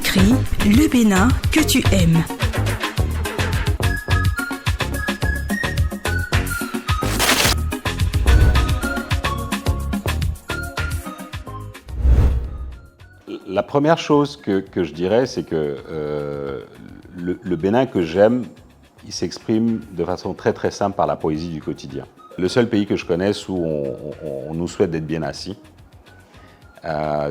écrit Le Bénin que tu aimes. La première chose que je dirais, c'est que le Bénin que j'aime, il s'exprime de façon très très simple par la poésie du quotidien. Le seul pays que je connaisse où on nous souhaite d'être bien assis.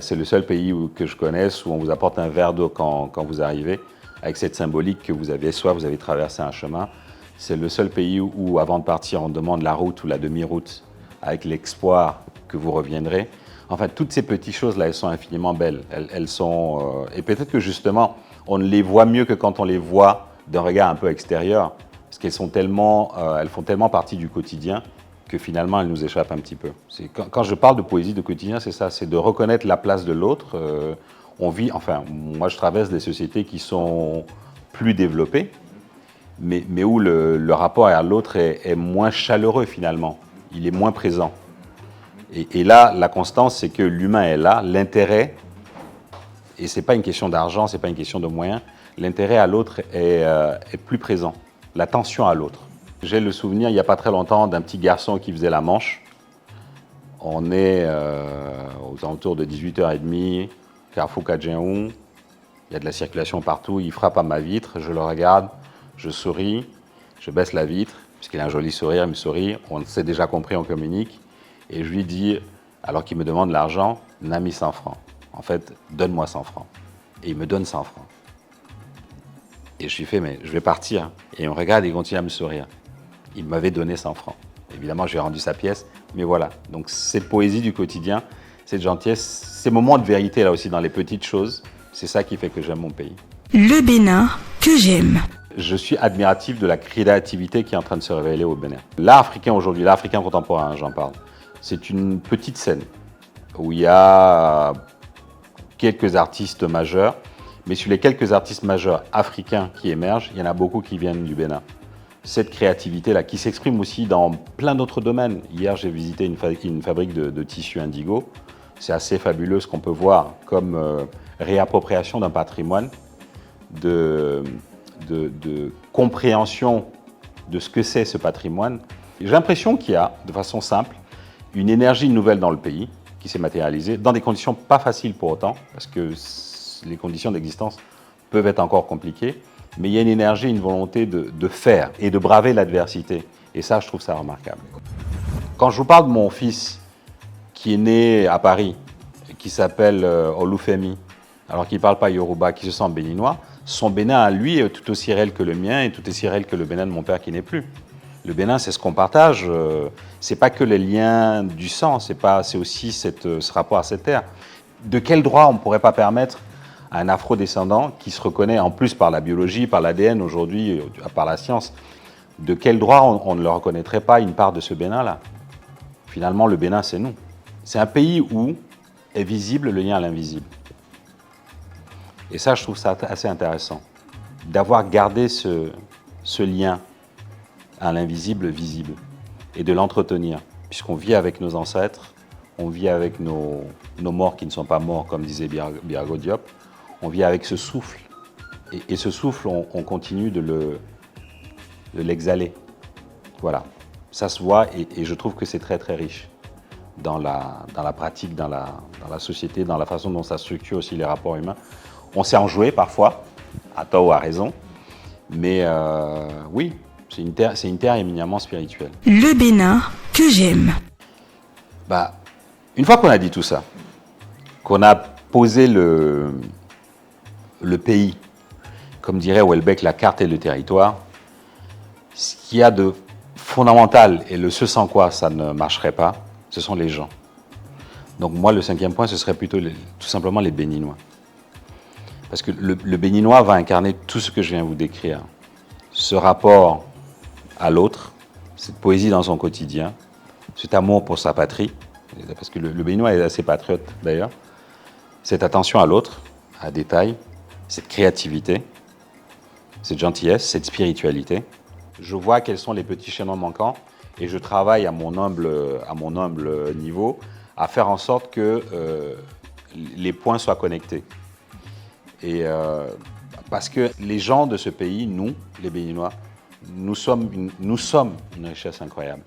C'est le seul pays que je connaisse où on vous apporte un verre d'eau quand vous arrivez, avec cette symbolique que vous avez soif, vous avez traversé un chemin. C'est le seul pays où avant de partir, on demande la route ou la demi-route, avec l'espoir que vous reviendrez. Enfin, toutes ces petites choses-là, elles sont infiniment belles. Elles sont, et peut-être que justement, on ne les voit mieux que quand on les voit d'un regard un peu extérieur, parce qu'elles sont tellement, elles font tellement partie du quotidien que finalement, elles nous échappent un petit peu. Quand je parle de poésie de quotidien, c'est ça, c'est de reconnaître la place de l'autre. On vit, enfin, moi, je traverse des sociétés qui sont plus développées, mais où le rapport à l'autre est moins chaleureux finalement. Il est moins présent. Et là, la constance, c'est que l'humain est là, l'intérêt, et ce n'est pas une question d'argent, ce n'est pas une question de moyens, l'intérêt à l'autre est plus présent, l'attention à l'autre. J'ai le souvenir, il n'y a pas très longtemps, d'un petit garçon qui faisait la manche. On est aux alentours de 18h30, Carrefour Kadjehoun, il y a de la circulation partout, il frappe à ma vitre, je le regarde, je souris, je baisse la vitre, puisqu'il a un joli sourire, il me sourit, on s'est déjà compris, on communique. Et je lui dis, alors qu'il me demande l'argent, Nami 100 francs. En fait, donne-moi 100 francs. Et il me donne 100 francs. Et je lui fais, mais je vais partir. Et on regarde et il continue à me sourire. Il m'avait donné 100 francs. Évidemment, je lui ai rendu sa pièce. Mais voilà. Donc, cette poésie du quotidien, cette gentillesse, ces moments de vérité là aussi dans les petites choses, c'est ça qui fait que j'aime mon pays. Le Bénin que j'aime. Je suis admiratif de la créativité qui est en train de se révéler au Bénin. L'art africain aujourd'hui, l'art africain contemporain, j'en parle. C'est une petite scène où il y a quelques artistes majeurs, mais sur les quelques artistes majeurs africains qui émergent, il y en a beaucoup qui viennent du Bénin. Cette créativité-là, qui s'exprime aussi dans plein d'autres domaines. Hier, j'ai visité une fabrique de tissus indigo. C'est assez fabuleux ce qu'on peut voir comme réappropriation d'un patrimoine, de compréhension de ce que c'est ce patrimoine. J'ai l'impression qu'il y a, de façon simple, une énergie nouvelle dans le pays qui s'est matérialisée, dans des conditions pas faciles pour autant, parce que les conditions d'existence peuvent être encore compliquées, mais il y a une énergie, une volonté de faire et de braver l'adversité. Et ça, je trouve ça remarquable. Quand je vous parle de mon fils qui est né à Paris, qui s'appelle Olufemi, alors qu'il ne parle pas Yoruba, qui se sent béninois, son Bénin à lui est tout aussi réel que le mien et tout aussi réel que le Bénin de mon père qui n'est plus. Le Bénin, c'est ce qu'on partage. C'est pas que les liens du sang, c'est aussi ce rapport à cette terre. De quel droit on ne pourrait pas permettre à un afro-descendant qui se reconnaît en plus par la biologie, par l'ADN aujourd'hui, par la science, de quel droit on ne leur reconnaîtrait pas une part de ce Bénin-là? Finalement, le Bénin, c'est nous. C'est un pays où est visible le lien à l'invisible. Et ça, je trouve ça assez intéressant, d'avoir gardé ce lien à l'invisible visible, et de l'entretenir, puisqu'on vit avec nos ancêtres, on vit avec nos morts qui ne sont pas morts, comme disait Birago Diop, on vit avec ce souffle, et ce souffle, on continue de l'exhaler. Voilà, ça se voit, et je trouve que c'est très très riche dans la pratique, dans la société, dans la façon dont ça structure aussi les rapports humains. On s'est enjoué parfois, à tort ou à raison, mais oui, c'est une terre éminemment spirituelle. Le Bénin que j'aime. Une fois qu'on a dit tout ça, qu'on a posé le pays, comme dirait Houellebecq, la carte et le territoire, ce qu'il y a de fondamental et ce sans quoi ça ne marcherait pas, ce sont les gens. Donc moi, le 5e point, ce serait plutôt tout simplement les Béninois. Parce que le Béninois va incarner tout ce que je viens vous décrire. Ce rapport à l'autre, cette poésie dans son quotidien, cet amour pour sa patrie, parce que le Béninois est assez patriote d'ailleurs, cette attention à l'autre, à détail, cette créativité, cette gentillesse, cette spiritualité. Je vois quels sont les petits chaînons manquants et je travaille à mon humble niveau à faire en sorte que les points soient connectés. Parce que les gens de ce pays, nous, les Béninois, nous sommes une richesse incroyable.